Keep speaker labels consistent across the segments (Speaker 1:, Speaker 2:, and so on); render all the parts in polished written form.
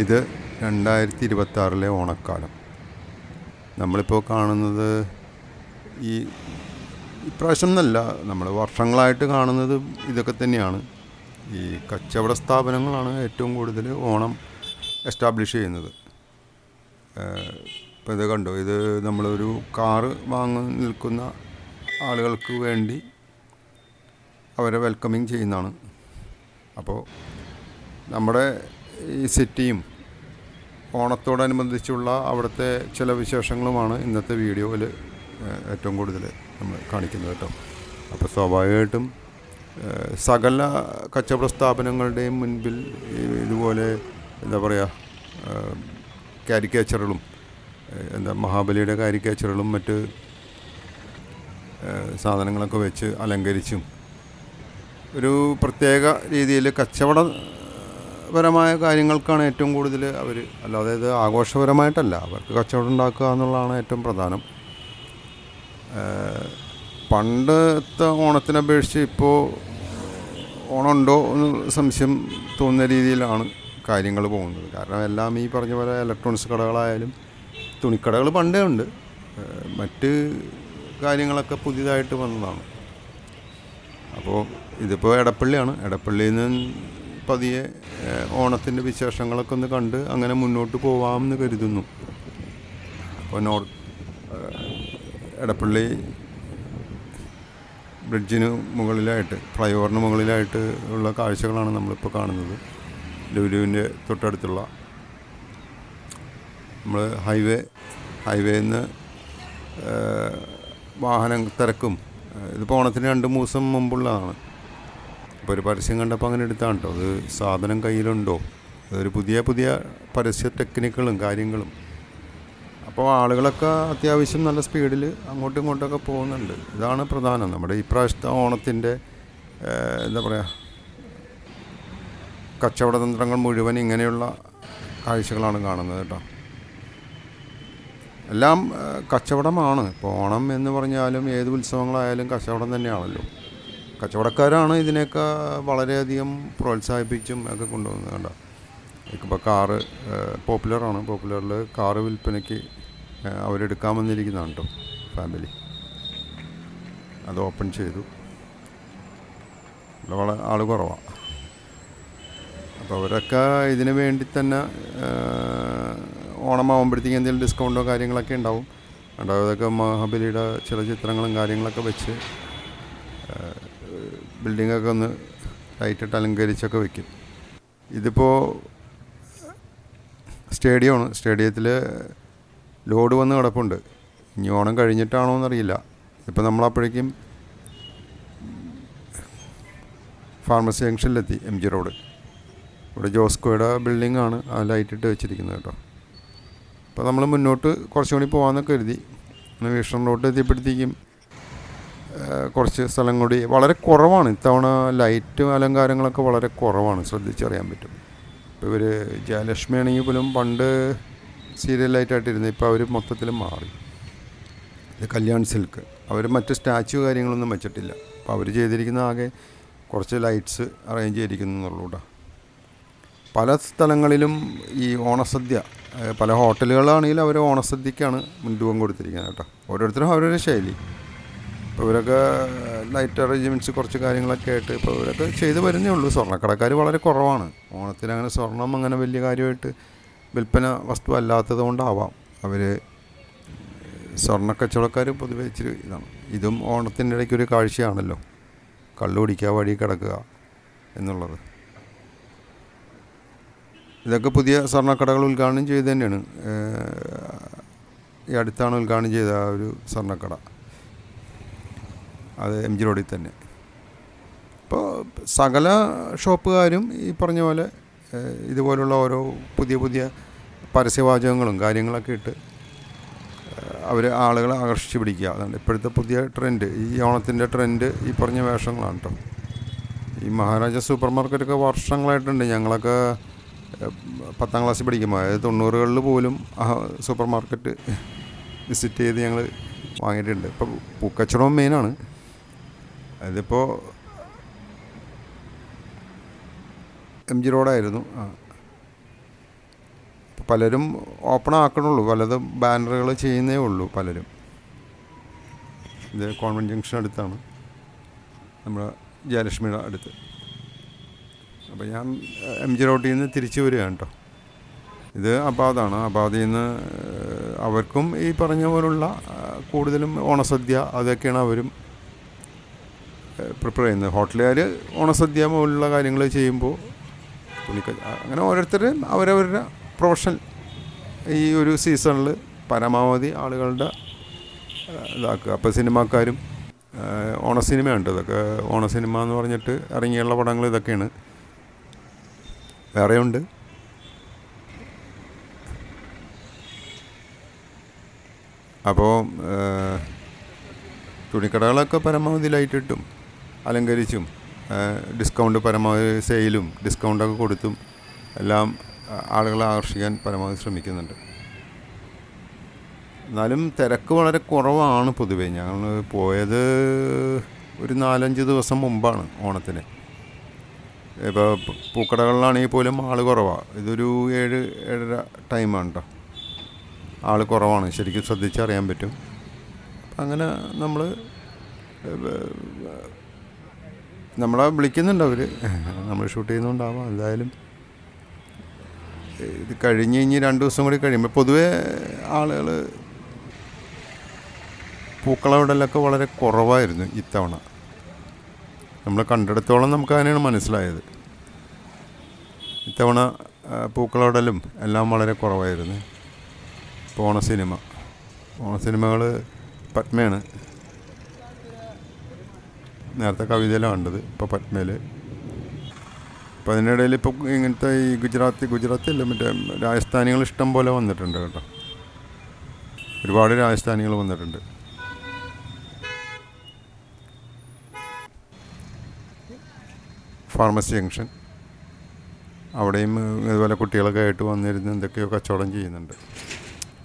Speaker 1: ഇത് 2026 ഓണക്കാലം. നമ്മളിപ്പോൾ കാണുന്നത് ഈ ഇപ്രാവശ്യം എന്നല്ല, നമ്മൾ വർഷങ്ങളായിട്ട് കാണുന്നത് ഇതൊക്കെ തന്നെയാണ്. ഈ കച്ചവട സ്ഥാപനങ്ങളാണ് ഏറ്റവും കൂടുതൽ ഓണം എസ്റ്റാബ്ലിഷ് ചെയ്യുന്നത്. ഇപ്പോൾ ഇത് കണ്ടോ, ഇത് നമ്മളൊരു കാറ് വാങ്ങി നിൽക്കുന്ന ആളുകൾക്ക് വേണ്ടി അവരെ വെൽക്കമിങ് ചെയ്യുന്നതാണ്. അപ്പോൾ നമ്മുടെ ഈ സിറ്റിയും ഓണത്തോടനുബന്ധിച്ചുള്ള അവിടുത്തെ ചില വിശേഷങ്ങളുമാണ് ഇന്നത്തെ വീഡിയോയിൽ ഏറ്റവും കൂടുതൽ നമ്മൾ കാണിക്കുന്നത് കേട്ടോ. അപ്പോൾ സ്വാഭാവികമായിട്ടും സകല കച്ചവട സ്ഥാപനങ്ങളുടെയും മുൻപിൽ ഇതുപോലെ എന്താ പറയുക, കാരിക്കേച്ചറുകളും മഹാബലിയുടെ കാരിക്കേച്ചറുകളും മറ്റ് സാധനങ്ങളൊക്കെ വെച്ച് അലങ്കരിച്ചും ഒരു പ്രത്യേക രീതിയിൽ കച്ചവടപരമായ കാര്യങ്ങൾക്കാണ് ഏറ്റവും കൂടുതൽ അവർ, അല്ലാതെ ഇത് ആഘോഷപരമായിട്ടല്ല, അവർക്ക് കച്ചവടം ഉണ്ടാക്കുക എന്നുള്ളതാണ് ഏറ്റവും പ്രധാനം. പണ്ടത്തെ ഓണത്തിനെ അപേക്ഷിച്ച് ഇപ്പോൾ ഓണമുണ്ടോ എന്ന് സംശയം തോന്നുന്ന രീതിയിലാണ് കാര്യങ്ങൾ പോകുന്നത്. കാരണം എല്ലാം ഈ പറഞ്ഞ പോലെ ഇലക്ട്രോണിക്സ് കടകളായാലും തുണിക്കടകൾ പണ്ടേ ഉണ്ട്, മറ്റ് കാര്യങ്ങളൊക്കെ പുതിയതായിട്ട് വന്നതാണ്. അപ്പോൾ ഇതിപ്പോൾ എടപ്പള്ളിയാണ്. എടപ്പള്ളിയിൽ നിന്ന് പതിയെ ഓണത്തിൻ്റെ വിശേഷങ്ങളൊക്കെ ഒന്ന് കണ്ട് അങ്ങനെ മുന്നോട്ട് പോകാമെന്ന് കരുതുന്നു. അപ്പോൾ എടപ്പള്ളി ബ്രിഡ്ജിന് മുകളിലായിട്ട്, ഫ്ലൈ ഓവറിന് മുകളിലായിട്ട് ഉള്ള കാഴ്ചകളാണ് നമ്മളിപ്പോൾ കാണുന്നത്. ലുലുവിൻ്റെ തൊട്ടടുത്തുള്ള നമ്മൾ ഹൈവേയിൽ നിന്ന് വാഹന തിരക്കും. ഇതിപ്പോൾ ഓണത്തിന് 2 ദിവസം മുമ്പുള്ളതാണ്. അപ്പോൾ ഒരു പരസ്യം കണ്ടപ്പോൾ അങ്ങനെ എടുത്താണ് കേട്ടോ. അത് സാധനം കയ്യിലുണ്ടോ, അതൊരു പുതിയ പരസ്യ ടെക്നിക്കുകളും കാര്യങ്ങളും. അപ്പോൾ ആളുകളൊക്കെ അത്യാവശ്യം നല്ല സ്പീഡിൽ അങ്ങോട്ടും ഇങ്ങോട്ടൊക്കെ പോകുന്നുണ്ട്. ഇതാണ് പ്രധാനം. നമ്മുടെ ഈ പ്രാവശ്യത്തെ ഓണത്തിൻ്റെ എന്താ പറയുക, കച്ചവട തന്ത്രങ്ങൾ മുഴുവൻ ഇങ്ങനെയുള്ള കാഴ്ചകളാണ് കാണുന്നത് കേട്ടോ. എല്ലാം കച്ചവടമാണ്. ഇപ്പോൾ ഓണം എന്ന് പറഞ്ഞാലും ഏത് ഉത്സവങ്ങളായാലും കച്ചവടം തന്നെയാണല്ലോ. കച്ചവടക്കാരാണ് ഇതിനെയൊക്കെ വളരെയധികം പ്രോത്സാഹിപ്പിച്ചും ഒക്കെ കൊണ്ടുവന്നത് കണ്ടോ. ഇപ്പോൾ കാറ് പോപ്പുലറാണ്. പോപ്പുലറിൽ കാറ് വിൽപ്പനയ്ക്ക് അവരെടുക്കാൻ വന്നിരിക്കുന്നതാണ് കേട്ടോ ഫാമിലി. അത് ഓപ്പൺ ചെയ്തു. ആൾ കുറവാണ്. അപ്പോൾ അവരൊക്കെ ഇതിന് വേണ്ടി തന്നെ ഓണമാകുമ്പോഴത്തേക്കും എന്തെങ്കിലും ഡിസ്കൗണ്ടോ കാര്യങ്ങളൊക്കെ ഉണ്ടാവും. അതൊക്കെ മഹാബലിയുടെ ചില ചിത്രങ്ങളും കാര്യങ്ങളൊക്കെ വെച്ച് ബിൽഡിങ്ങൊക്കെ ഒന്ന് ലൈറ്റിട്ട് അലങ്കരിച്ചൊക്കെ വയ്ക്കും. ഇതിപ്പോൾ സ്റ്റേഡിയമാണ്. സ്റ്റേഡിയത്തിൽ ലോഡ് വന്ന് കിടപ്പുണ്ട്. ഇനി ഓണം കഴിഞ്ഞിട്ടാണോ എന്നറിയില്ല. ഇപ്പോൾ നമ്മളപ്പോഴേക്കും ഫാർമസി ജംഗ്ഷനിലെത്തി, MG റോഡ്. ഇവിടെ ജോസ്കോയുടെ ബിൽഡിങ്ങാണ് ആ ലൈറ്റിട്ട് വെച്ചിരിക്കുന്നത് കേട്ടോ. അപ്പോൾ നമ്മൾ മുന്നോട്ട് കുറച്ചും കൂടി പോകാമെന്നൊക്കെ കരുതി. വീക്ഷണം റോഡ് എത്തിയപ്പോഴത്തേക്കും കുറച്ച് സ്ഥലം കൂടി വളരെ കുറവാണ്. ഇത്തവണ ലൈറ്റും അലങ്കാരങ്ങളൊക്കെ വളരെ കുറവാണ്, ശ്രദ്ധിച്ചറിയാൻ പറ്റും. ഇപ്പോൾ ഇവർ ജയലക്ഷ്മി ആണെങ്കിൽ പോലും പണ്ട് സീരിയൽ ലൈറ്റായിട്ടിരുന്നു. ഇപ്പോൾ അവർ മൊത്തത്തിൽ മാറി. ഇത് കല്യാൺ സിൽക്ക്, അവർ മറ്റ് സ്റ്റാച്ചു കാര്യങ്ങളൊന്നും വെച്ചിട്ടില്ല. അപ്പോൾ അവർ ചെയ്തിരിക്കുന്ന ആകെ കുറച്ച് ലൈറ്റ്സ് അറേഞ്ച് ചെയ്തിരിക്കുന്നു എന്നുള്ളൂ കേട്ടോ. പല സ്ഥലങ്ങളിലും ഈ ഓണസദ്യ, പല ഹോട്ടലുകളാണെങ്കിലും അവർ ഓണസദ്യക്കാണ് മുൻതൂക്കം കൊടുത്തിരിക്കുന്നത് കേട്ടോ. ഓരോരുത്തരും അവരുടെ ശൈലി. ഇപ്പോൾ ഇവരൊക്കെ ലൈറ്റ് അറേഞ്ച്മെൻറ്റ്സ് കുറച്ച് കാര്യങ്ങളൊക്കെ ആയിട്ട് ഇപ്പോൾ ഇവരൊക്കെ ചെയ്ത് വരുന്നേ ഉള്ളൂ. സ്വർണ്ണക്കടക്കാർ വളരെ കുറവാണ്. ഓണത്തിന് അങ്ങനെ സ്വർണം അങ്ങനെ വലിയ കാര്യമായിട്ട് വിൽപ്പന വസ്തു അല്ലാത്തത് കൊണ്ടാവാം അവർ സ്വർണ്ണക്കച്ചവടക്കാർ പൊതുവെ ഇച്ചിരി ഇതാണ്. ഇതും ഓണത്തിൻ്റെ ഇടയ്ക്കൊരു കാഴ്ചയാണല്ലോ, കള്ളു കുടിക്കുക, വഴി കിടക്കുക എന്നുള്ളത്. ഇതൊക്കെ പുതിയ സ്വർണ്ണക്കടകൾ ഉദ്ഘാടനം ചെയ്ത് തന്നെയാണ്. ഈ അടുത്താണ് ഉദ്ഘാടനം ചെയ്ത ഒരു സ്വർണ്ണക്കട, അത് MG റോഡിൽ തന്നെ. ഇപ്പോൾ സകല ഷോപ്പുകാരും ഈ പറഞ്ഞ പോലെ ഇതുപോലുള്ള ഓരോ പുതിയ പരസ്യവാചകങ്ങളും കാര്യങ്ങളൊക്കെ ഇട്ട് അവർ ആളുകളെ ആകർഷിച്ച് പിടിക്കുക. അതാണ് ഇപ്പോഴത്തെ പുതിയ ട്രെൻഡ്. ഈ ഓണത്തിൻ്റെ ട്രെൻഡ് ഈ പറഞ്ഞ വേഷങ്ങളാണ് കേട്ടോ. ഈ മഹാരാജ സൂപ്പർ മാർക്കറ്റൊക്കെ വർഷങ്ങളായിട്ടുണ്ട്. ഞങ്ങളൊക്കെ 10ാം ക്ലാസ്സിൽ പഠിക്കുമ്പോൾ, അതായത് 90കളിൽ പോലും ആ സൂപ്പർ മാർക്കറ്റ് വിസിറ്റ് ചെയ്ത് ഞങ്ങൾ വാങ്ങിയിട്ടുണ്ട്. ഇപ്പോൾ പൂക്കച്ചവടം മെയിനാണ്. അതിപ്പോൾ MG റോഡായിരുന്നു. പലരും ഓപ്പൺ ആക്കണുള്ളൂ, പലതും ബാനറുകൾ ചെയ്യുന്നേ ഉള്ളൂ പലരും. ഇത് കോൺവെൻറ്റ് ജംഗ്ഷൻ അടുത്താണ്, നമ്മുടെ ജയലക്ഷ്മിയുടെ അടുത്ത്. അപ്പോൾ ഞാൻ MG റോഡിൽ നിന്ന് തിരിച്ചു വരികയാണ് കേട്ടോ. ഇത് അബാദാണ്. അബാദിൽ നിന്ന് അവർക്കും ഈ പറഞ്ഞ പോലുള്ള കൂടുതലും ഓണസദ്യ അതൊക്കെയാണ് അവരും പ്രിപ്പയർ ചെയ്യുന്നത്. ഹോട്ടലുകാർ ഓണസദ്യ പോലുള്ള കാര്യങ്ങൾ ചെയ്യുമ്പോൾ അങ്ങനെ ഓരോരുത്തർ അവരവരുടെ പ്രൊഫഷൻ ഈ ഒരു സീസണിൽ പരമാവധി ആളുകളുടെ ഇതാക്കുക. അപ്പോൾ സിനിമാക്കാരും ഓണസിനിമയുണ്ട്, ഇതൊക്കെ ഓണസിനിമ എന്ന് പറഞ്ഞിട്ട് ഇറങ്ങിയുള്ള പടങ്ങൾ ഇതൊക്കെയാണ്. വേറെയുണ്ട്. അപ്പോൾ തുണിക്കടകളൊക്കെ പരമാവധി ലൈറ്റിട്ടും അലങ്കരിച്ചും ഡിസ്കൗണ്ട് പരമാവധി സെയിലും ഡിസ്കൗണ്ടൊക്കെ കൊടുത്തും എല്ലാം ആളുകളെ ആകർഷിക്കാൻ പരമാവധി ശ്രമിക്കുന്നുണ്ട്. എന്നാലും തിരക്ക് വളരെ കുറവാണ് പൊതുവേ. ഞങ്ങൾ പോയത് ഒരു 4-5 ദിവസം മുമ്പാണ് ഓണത്തിന്. ഇപ്പോൾ പൂക്കടകളിലാണെങ്കിൽ പോലും ആൾ കുറവാണ്. ഇതൊരു 7-7:30 ടൈമാണ് കേട്ടോ. ആൾ കുറവാണ്, ശരിക്കും ശ്രദ്ധിച്ചറിയാൻ പറ്റും. അങ്ങനെ നമ്മളെ വിളിക്കുന്നുണ്ട് അവർ, നമ്മൾ ഷൂട്ട് ചെയ്യുന്നുണ്ടാവാം. എന്തായാലും ഇത് കഴിഞ്ഞ് 2 ദിവസം കൂടി കഴിയുമ്പോൾ പൊതുവേ ആളുകൾ പൂക്കളവിടലൊക്കെ വളരെ കുറവായിരുന്നു ഇത്തവണ. നമ്മൾ കണ്ടെടുത്തോളം നമുക്ക് അതിനാണ് മനസ്സിലായത്. ഇത്തവണ പൂക്കളവിടലും എല്ലാം വളരെ കുറവായിരുന്നു. ഇപ്പോൾ ഓണസിനിമകൾ പത്മയാണ്. നേരത്തെ കവിതയിലാണ് കണ്ടത്, ഇപ്പോൾ പത്മയിൽ. അപ്പോൾ അതിനിടയിൽ ഇപ്പോൾ ഇങ്ങനത്തെ ഈ ഗുജറാത്തില്ല, മറ്റേ രാജസ്ഥാനികൾ ഇഷ്ടം പോലെ വന്നിട്ടുണ്ട് കേട്ടോ. ഒരുപാട് രാജസ്ഥാനികൾ വന്നിട്ടുണ്ട്. ഫാർമസി ജംഗ്ഷൻ അവിടെയും ഇതുപോലെ കുട്ടികളൊക്കെ ആയിട്ട് വന്നിരുന്ന് എന്തൊക്കെയോ കച്ചവടം ചെയ്യുന്നുണ്ട്.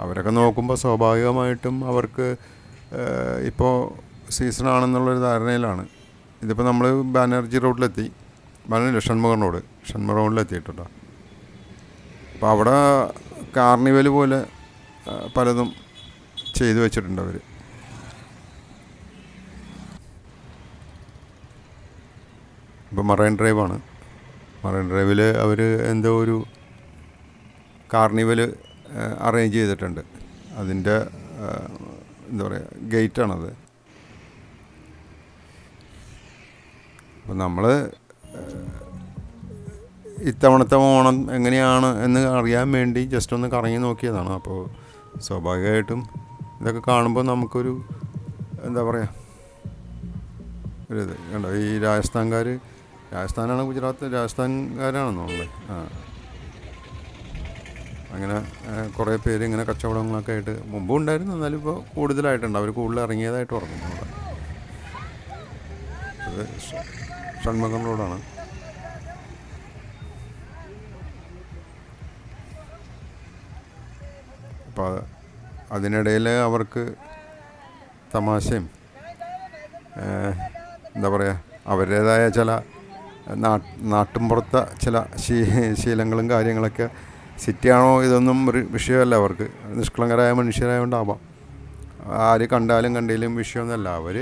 Speaker 1: അവരൊക്കെ നോക്കുമ്പോൾ സ്വാഭാവികമായിട്ടും അവർക്ക് ഇപ്പോൾ സീസണാണെന്നുള്ളൊരു ധാരണയിലാണ്. ഇതിപ്പോൾ നമ്മൾ ബാനർജി റോഡിലെത്തി, ഷൺമുഖം റോഡിലെത്തിയിട്ടുണ്ടോ. അപ്പോൾ അവിടെ കാർണിവൽ പോലെ പലതും ചെയ്തു വെച്ചിട്ടുണ്ട് അവർ. ഇപ്പോൾ മറൈൻ ഡ്രൈവിൽ അവർ എന്തോ ഒരു കാർണിവൽ അറേഞ്ച് ചെയ്തിട്ടുണ്ട്. അതിൻ്റെ എന്താ പറയുക, ഗേറ്റാണത്. അപ്പോൾ നമ്മൾ ഇത്തവണത്തെ ഓണം എങ്ങനെയാണ് എന്ന് അറിയാൻ വേണ്ടി ജസ്റ്റ് ഒന്ന് കറങ്ങി നോക്കിയതാണ്. അപ്പോൾ സ്വാഭാവികമായിട്ടും ഇതൊക്കെ കാണുമ്പോൾ നമുക്കൊരു എന്താ പറയുക, ഒരിത് കണ്ടോ. ഈ രാജസ്ഥാനാണ് രാജസ്ഥാൻകാരാണെന്നോ ഉള്ളത്. അങ്ങനെ കുറേ പേര് ഇങ്ങനെ കച്ചവടങ്ങളൊക്കെ ആയിട്ട് മുമ്പും ഉണ്ടായിരുന്നു, എന്നാലും ഇപ്പോൾ കൂടുതലായിട്ടുണ്ട്. അവർ കൂടുതൽ ഇറങ്ങിയതായിട്ട് ഓർക്കുന്നു. അവിടെ അത് ഷൺമുഖം റോഡാണ്. അപ്പോൾ അതിനിടയിൽ അവർക്ക് തമാശയും എന്താ പറയുക, അവരുടേതായ ചില നാട്ടിൻപുറത്തെ ചില ശീലങ്ങളും കാര്യങ്ങളൊക്കെ. സിറ്റിയാണോ ഇതൊന്നും ഒരു വിഷയമല്ല അവർക്ക്. നിഷ്കളങ്കരായ മനുഷ്യരായതുകൊണ്ടാവാം. ആര് കണ്ടാലും കണ്ടില്ലും വിഷയമൊന്നുമല്ല. അവർ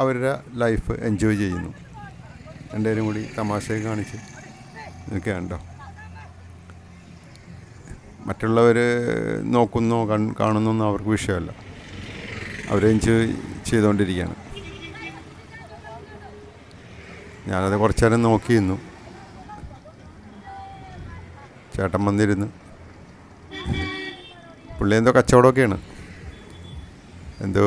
Speaker 1: അവരുടെ ലൈഫ് എൻജോയ് ചെയ്യുന്നു. രണ്ടുപേരും കൂടി തമാശയൊക്കെ കാണിച്ച് നിൽക്കുകയുണ്ടോ. മറ്റുള്ളവർ നോക്കുന്നോ കാണുന്നൊന്നും അവർക്ക് വിഷയമല്ല. അവർ എൻജോയ് ചെയ്തുകൊണ്ടിരിക്കുകയാണ്. ഞാനത് കുറച്ച് നേരം നോക്കിയിരുന്നു. ചേട്ടൻ വന്നിരുന്ന്, പുള്ളി എന്തോ കച്ചവടമൊക്കെയാണ്, എന്തോ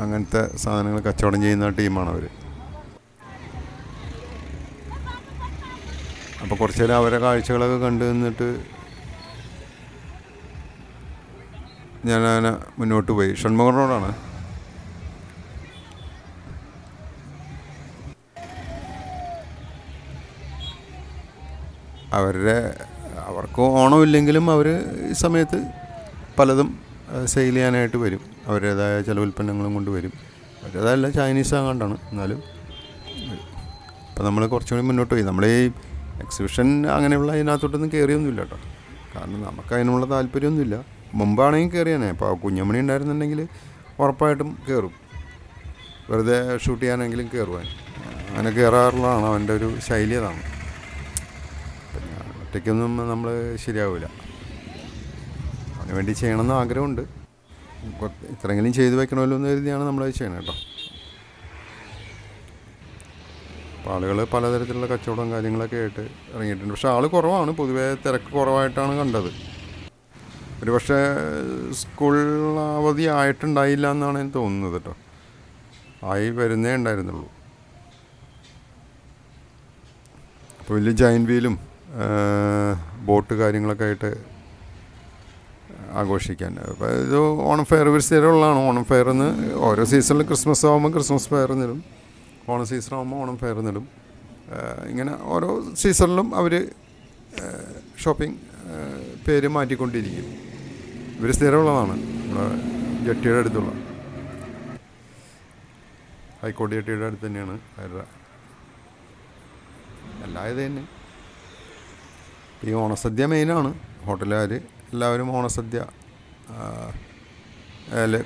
Speaker 1: അങ്ങനത്തെ സാധനങ്ങൾ കച്ചവടം ചെയ്യുന്ന ടീമാണ് അവർ. അപ്പോൾ കുറച്ച് നേരം അവരെ കാഴ്ചകളൊക്കെ കണ്ടു നിന്നിട്ട് ഞാൻ മുന്നോട്ട് പോയി. ഷൺമുഖം റോഡാണ്. അവർക്ക് ഓണമില്ലെങ്കിലും അവർ ഈ സമയത്ത് പലതും സെയിൽ ചെയ്യാനായിട്ട് വരും. അവരുടേതായ ചില ഉൽപ്പന്നങ്ങളും കൊണ്ട് വരും. അവരുടേതല്ല, ചൈനീസ് ആകാണ്ടാണ്, എന്നാലും. അപ്പോൾ നമ്മൾ കുറച്ചുകൂടി മുന്നോട്ട് പോയി. നമ്മൾ ഈ എക്സിബിഷൻ അങ്ങനെയുള്ള ഇതിനകത്തോട്ടൊന്നും കയറിയൊന്നുമില്ല കേട്ടോ. കാരണം നമുക്ക് അതിനുള്ള താല്പര്യമൊന്നുമില്ല. മുമ്പാണെങ്കിൽ കയറിയാനേ, ഇപ്പോൾ കുഞ്ഞമണി ഉണ്ടായിരുന്നുണ്ടെങ്കിൽ ഉറപ്പായിട്ടും കയറും, വെറുതെ ഷൂട്ട് ചെയ്യാനെങ്കിലും കയറുവാൻ. അങ്ങനെ കയറാറുള്ളതാണ്, അവൻ്റെ ഒരു ശൈലി അതാണ്. പിന്നെ ഒറ്റയ്ക്കൊന്നും നമ്മൾ ശരിയാവില്ല. അതിന് വേണ്ടി ചെയ്യണമെന്ന് ആഗ്രഹമുണ്ട്. ഇത്രയെങ്കിലും ചെയ്തു വെക്കണമല്ലോ എന്ന് കരുതിയാണ് നമ്മളത് ചെയ്യണം കേട്ടോ. അപ്പോൾ ആളുകൾ പലതരത്തിലുള്ള കച്ചവടം കാര്യങ്ങളൊക്കെ ആയിട്ട് ഇറങ്ങിയിട്ടുണ്ട്. പക്ഷേ ആൾ കുറവാണ്, പൊതുവേ തിരക്ക് കുറവായിട്ടാണ് കണ്ടത്. ഒരു പക്ഷേ സ്കൂൾ അവധി ആയിട്ടുണ്ടായില്ല എന്നാണ് എനിക്ക് തോന്നുന്നത് കേട്ടോ. ആയി വരുന്നേ ഉണ്ടായിരുന്നുള്ളൂ. അപ്പോൾ വലിയ ജൈൻറ്റ് വീലും ബോട്ട് കാര്യങ്ങളൊക്കെ ആയിട്ട് ആഘോഷിക്കാൻ. അപ്പോൾ ഇത് ഓണം ഫെയർ ഒരു സ്ഥിരമുള്ളതാണ്. ഓണം ഫെയർ എന്ന് ഓരോ സീസണിൽ ക്രിസ്മസ് ആകുമ്പോൾ ക്രിസ്മസ് ഫെയർ എന്നിടും, ഓണം സീസൺ ആകുമ്പോൾ ഓണം ഫെയർ എന്നിടും. ഇങ്ങനെ ഓരോ സീസണിലും അവർ ഷോപ്പിംഗ് പേര് മാറ്റിക്കൊണ്ടിരിക്കും. ഇവർ സ്ഥിരമുള്ളതാണ്. നമ്മുടെ ജെട്ടിയുടെ അടുത്തുള്ള ഹൈക്കോടതി ജെട്ടിയുടെ അടുത്ത് തന്നെയാണ് അവരുടെ എല്ലാ ഇത് തന്നെ. ഈ ഓണസദ്യ മെയിനാണ്. ഹോട്ടലുകാർ എല്ലാവരും ഓണസദ്യ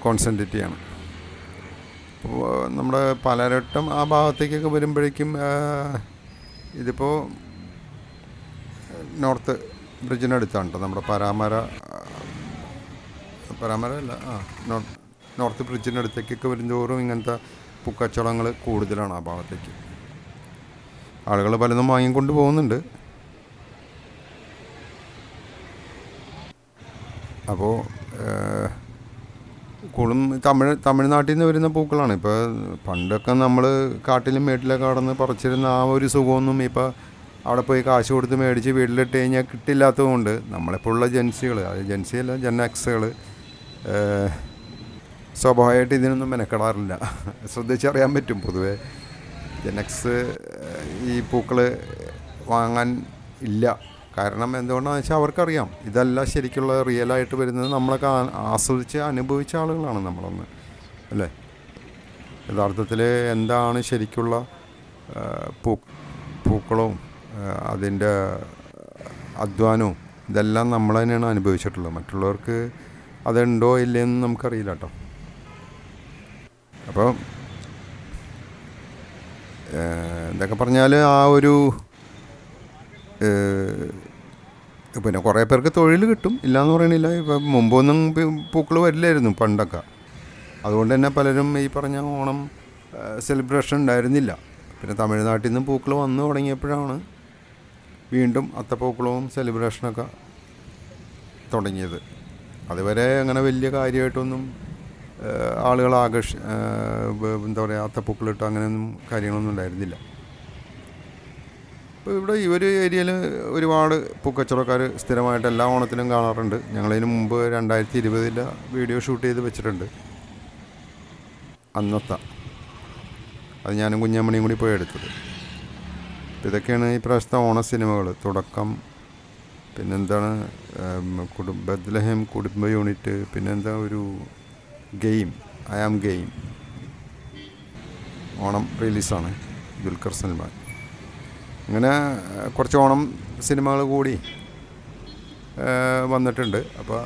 Speaker 1: കോൺസെൻട്രേറ്റ് ചെയ്യണം. അപ്പോൾ നമ്മുടെ പലരട്ടം ആ ഭാഗത്തേക്കൊക്കെ വരുമ്പോഴേക്കും ഇതിപ്പോൾ നോർത്ത് ബ്രിഡ്ജിനടുത്താണ് കേട്ടോ. നമ്മുടെ പരാമര അല്ല, നോർത്ത് ബ്രിഡ്ജിനടുത്തേക്കൊക്കെ വരുന്തോറും ഇങ്ങനത്തെ പൂക്കച്ചവടങ്ങൾ കൂടുതലാണ് ആ ഭാഗത്തേക്ക്. ആളുകൾ പലതും വാങ്ങിക്കൊണ്ട് പോകുന്നുണ്ട്. അപ്പോൾ തമിഴ്നാട്ടിൽ നിന്ന് വരുന്ന പൂക്കളാണ്. ഇപ്പോൾ പണ്ടൊക്കെ നമ്മൾ കാട്ടിലും മേട്ടിലൊക്കെ കടന്ന് പറിച്ചിരുന്ന ആ ഒരു സുഖമൊന്നും ഇപ്പോൾ അവിടെ പോയി കാശ് കൊടുത്ത് മേടിച്ച് വീട്ടിലിട്ട് കഴിഞ്ഞാൽ കിട്ടില്ലാത്തതുകൊണ്ട് നമ്മളിപ്പോഴുള്ള ജെൻസികൾ, അത് ജെൻസിയല്ല ജെൻ എക്സുകൾ സ്വാഭാവികമായിട്ട് ഇതിനൊന്നും മെനക്കെടാറില്ല. ശ്രദ്ധിച്ചറിയാൻ പറ്റും. പൊതുവേ ജെൻ എക്സ് ഈ പൂക്കൾ വാങ്ങാൻ ഇല്ല. കാരണം എന്തുകൊണ്ടാണെന്ന് വെച്ചാൽ അവർക്കറിയാം ഇതല്ല ശരിക്കുള്ള റിയലായിട്ട് വരുന്നത്. നമ്മളൊക്കെ ആസ്വദിച്ച് അനുഭവിച്ച ആളുകളാണ് നമ്മളൊന്ന്, അല്ലേ? യഥാർത്ഥത്തിൽ എന്താണ് ശരിക്കുള്ള പൂക്കളവും അതിൻ്റെ അധ്വാനവും ഇതെല്ലാം നമ്മൾ തന്നെയാണ് അനുഭവിച്ചിട്ടുള്ളത്. മറ്റുള്ളവർക്ക് അതുണ്ടോ ഇല്ലയെന്ന് നമുക്കറിയില്ല കേട്ടോ. അപ്പോൾ എന്തൊക്കെ പറഞ്ഞാൽ ആ ഒരു പിന്നെ കുറേ പേർക്ക് തൊഴിൽ കിട്ടും, ഇല്ലയെന്ന് പറയണില്ല. ഇപ്പം മുമ്പൊന്നും പൂക്കൾ വരില്ലായിരുന്നു പണ്ടൊക്കെ. അതുകൊണ്ട് തന്നെ പലരും ഈ പറഞ്ഞ ഓണം സെലിബ്രേഷൻ ഉണ്ടായിരുന്നില്ല. പിന്നെ തമിഴ്നാട്ടിൽ നിന്നും പൂക്കൾ വന്നു തുടങ്ങിയപ്പോഴാണ് വീണ്ടും അത്തപ്പൂക്കളവും സെലിബ്രേഷനൊക്കെ തുടങ്ങിയത്. അതുവരെ അങ്ങനെ വലിയ കാര്യമായിട്ടൊന്നും ആളുകൾ എന്താ പറയുക, അത്തപ്പൂക്കളിട്ട് അങ്ങനെയൊന്നും കാര്യങ്ങളൊന്നും ഉണ്ടായിരുന്നില്ല. ഇപ്പോൾ ഇവിടെ ഈ ഒരു ഏരിയയിൽ ഒരുപാട് പൂക്കച്ചവടക്കാർ സ്ഥിരമായിട്ട് എല്ലാ ഓണത്തിനും കാണാറുണ്ട്. ഞങ്ങളതിന് മുമ്പ് 2020 വീഡിയോ ഷൂട്ട് ചെയ്ത് വെച്ചിട്ടുണ്ട്. അന്നത്തെ അത് ഞാനും കുഞ്ഞമ്മണിയും കൂടി പോയി എടുത്തത്. ഇതൊക്കെയാണ് ഈ പ്രാവശ്യത്തെ ഓണ സിനിമകൾ. തുടക്കം, പിന്നെന്താണ് ബത്ലഹേം കുടുംബ യൂണിറ്റ്, പിന്നെന്താ ഒരു game, I am game Onam റിലീസാണ്, ദുൽഖർ സൽമാൻ. അങ്ങനെ കുറച്ച് ഓണം സിനിമകൾ കൂടി വന്നിട്ടുണ്ട്. അപ്പോൾ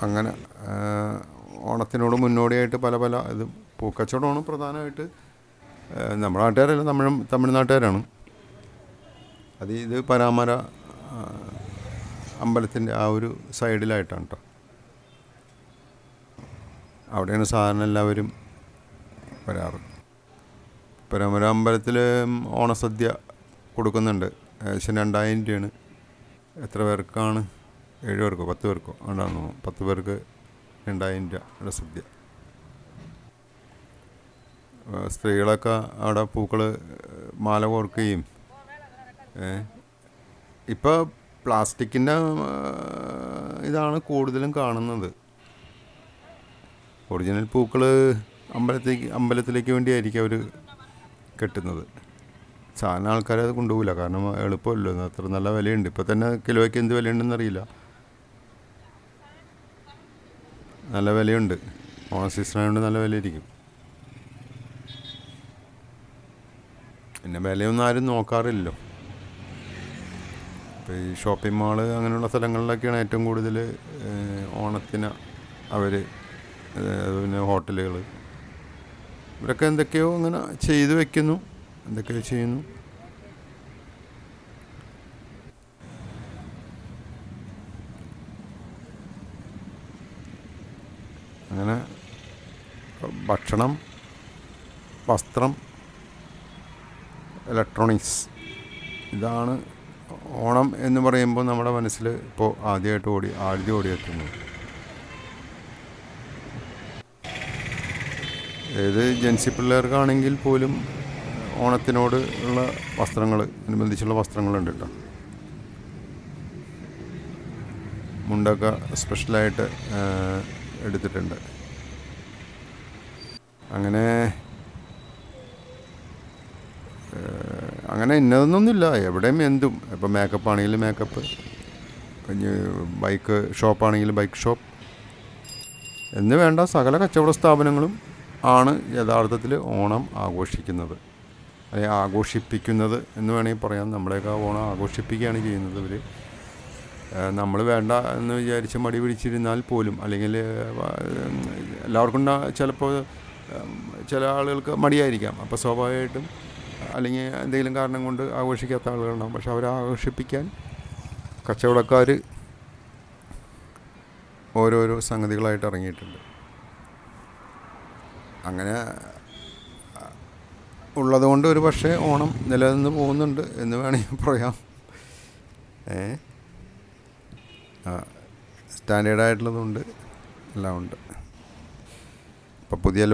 Speaker 1: അങ്ങനെ ഓണത്തിനോട് മുന്നോടിയായിട്ട് പല ഇത് പൂക്കച്ചവടമാണ് പ്രധാനമായിട്ട്. നമ്മുടെ നാട്ടുകാരല്ല, തമിഴ്നാട്ടുകാരാണ്. ഇത് പരാമര അമ്പലത്തിൻ്റെ ആ ഒരു സൈഡിലായിട്ടാണ് കേട്ടോ. അവിടെയാണ് സാധാരണ എല്ലാവരും വരാറ്. പരാമര അമ്പലത്തിൽ ഓണസദ്യ കൊടുക്കുന്നുണ്ട്. ഏകദേശം 2000 രൂപയാണ്. എത്ര പേർക്കാണ്? 7 പേർക്കോ 10 പേർക്കോ ഉണ്ടാകുന്നു. 10 പേർക്ക് 2000 രൂപയുടെ സദ്യ. സ്ത്രീകളൊക്കെ അവിടെ പൂക്കൾ മാല കോർക്കുകയും. ഇപ്പോൾ പ്ലാസ്റ്റിക്കിൻ്റെ ഇതാണ് കൂടുതലും കാണുന്നത്. ഒറിജിനൽ പൂക്കൾ അമ്പലത്തിലേക്ക് വേണ്ടിയായിരിക്കും അവർ കെട്ടുന്നത്. സാധാരണ ആൾക്കാരത് കൊണ്ടുപോകില്ല, കാരണം എളുപ്പമല്ലോ, അത്ര നല്ല വിലയുണ്ട്. ഇപ്പോൾ തന്നെ കിലോയ്ക്ക് എന്ത് വിലയുണ്ടെന്ന് അറിയില്ല, നല്ല വിലയുണ്ട്. ഓണ സീസണായതുകൊണ്ട് നല്ല വിലയായിരിക്കും. പിന്നെ വിലയൊന്നും ആരും നോക്കാറില്ലല്ലോ. ഇപ്പോൾ ഈ ഷോപ്പിംഗ് മാള് അങ്ങനെയുള്ള സ്ഥലങ്ങളിലൊക്കെയാണ് ഏറ്റവും കൂടുതൽ ഓണത്തിന് അവർ, പിന്നെ ഹോട്ടലുകൾ, ഇവരൊക്കെ എന്തൊക്കെയോ ഇങ്ങനെ ചെയ്തു വെക്കുന്നു, എന്തൊക്കെയോ ചെയ്യുന്നു. അങ്ങനെ ഭക്ഷണം, വസ്ത്രം, ഇലക്ട്രോണിക്സ്, ഇതാണ് ഓണം എന്ന് പറയുമ്പോൾ നമ്മുടെ മനസ്സിൽ ഇപ്പോൾ ആദ്യം ഓടിയെത്തുന്നു. ഏത് ജെൻസി പിള്ളേർക്കാണെങ്കിൽ പോലും ഓണത്തിനോട് ഉള്ള വസ്ത്രങ്ങൾ, അനുബന്ധിച്ചുള്ള വസ്ത്രങ്ങളുണ്ട് കേട്ടോ. മുണ്ടൊക്കെ സ്പെഷ്യലായിട്ട് എടുത്തിട്ടുണ്ട്. അങ്ങനെ ഇന്നതൊന്നുമില്ല, എവിടെയും എന്തും. ഇപ്പം മേക്കപ്പ് ആണെങ്കിൽ മേക്കപ്പ്, ബൈക്ക് ഷോപ്പാണെങ്കിൽ ബൈക്ക് ഷോപ്പ് എന്ന് വേണ്ട സകല കച്ചവട സ്ഥാപനങ്ങളും ആണ് യഥാർത്ഥത്തിൽ ഓണം ആഘോഷിക്കുന്നത്, അല്ലെങ്കിൽ ആഘോഷിപ്പിക്കുന്നത് എന്ന് വേണമെങ്കിൽ പറയാം. നമ്മളെയൊക്കെ ഓണം ആഘോഷിപ്പിക്കുകയാണ് ചെയ്യുന്നത് ഇവർ. നമ്മൾ വേണ്ട എന്ന് വിചാരിച്ച് മടി പിടിച്ചിരുന്നാൽ പോലും, അല്ലെങ്കിൽ എല്ലാവർക്കും ചിലപ്പോൾ ചില ആളുകൾക്ക് മടിയായിരിക്കാം. അപ്പോൾ സ്വാഭാവികമായിട്ടും അല്ലെങ്കിൽ എന്തെങ്കിലും കാരണം കൊണ്ട് ആഘോഷിക്കാത്ത ആളുകളുണ്ടാകും. പക്ഷെ അവരെ ആഘോഷിപ്പിക്കാൻ കച്ചവടക്കാർ ഓരോരോ സംഗതികളായിട്ട് ഇറങ്ങിയിട്ടുണ്ട്. അങ്ങനെ ഉള്ളതുകൊണ്ട് ഒരു പക്ഷേ ഓണം നിലനിന്ന് പോകുന്നുണ്ട് എന്ന് വേണമെങ്കിൽ പറയാം. സ്റ്റാൻഡേർഡായിട്ടുള്ളതുണ്ട്, എല്ലാം ഉണ്ട്. ഇപ്പോൾ പുതിയ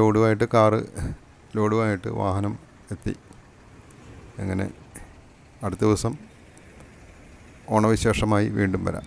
Speaker 1: ലോഡുമായിട്ട് വാഹനം എത്തി. അങ്ങനെ അടുത്ത ദിവസം ഓണവിശേഷമായി വീണ്ടും വരാം.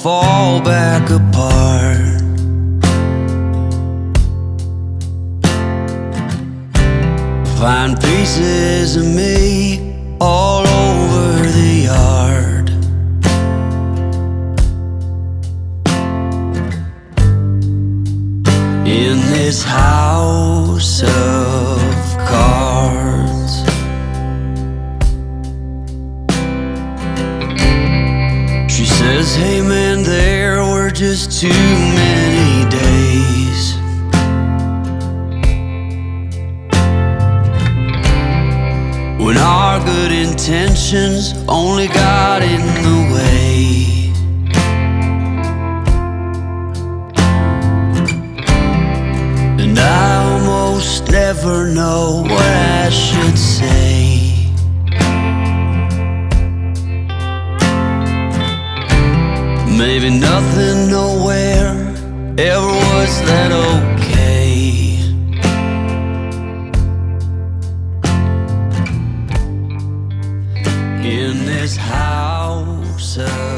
Speaker 2: Fall back apart. Find pieces of me all over the yard. In this house of cards, she says, hey man, there were just too many days when our good intentions only got in the way. And I almost never know what I should say. Maybe nothing, nowhere ever was that okay. In this house of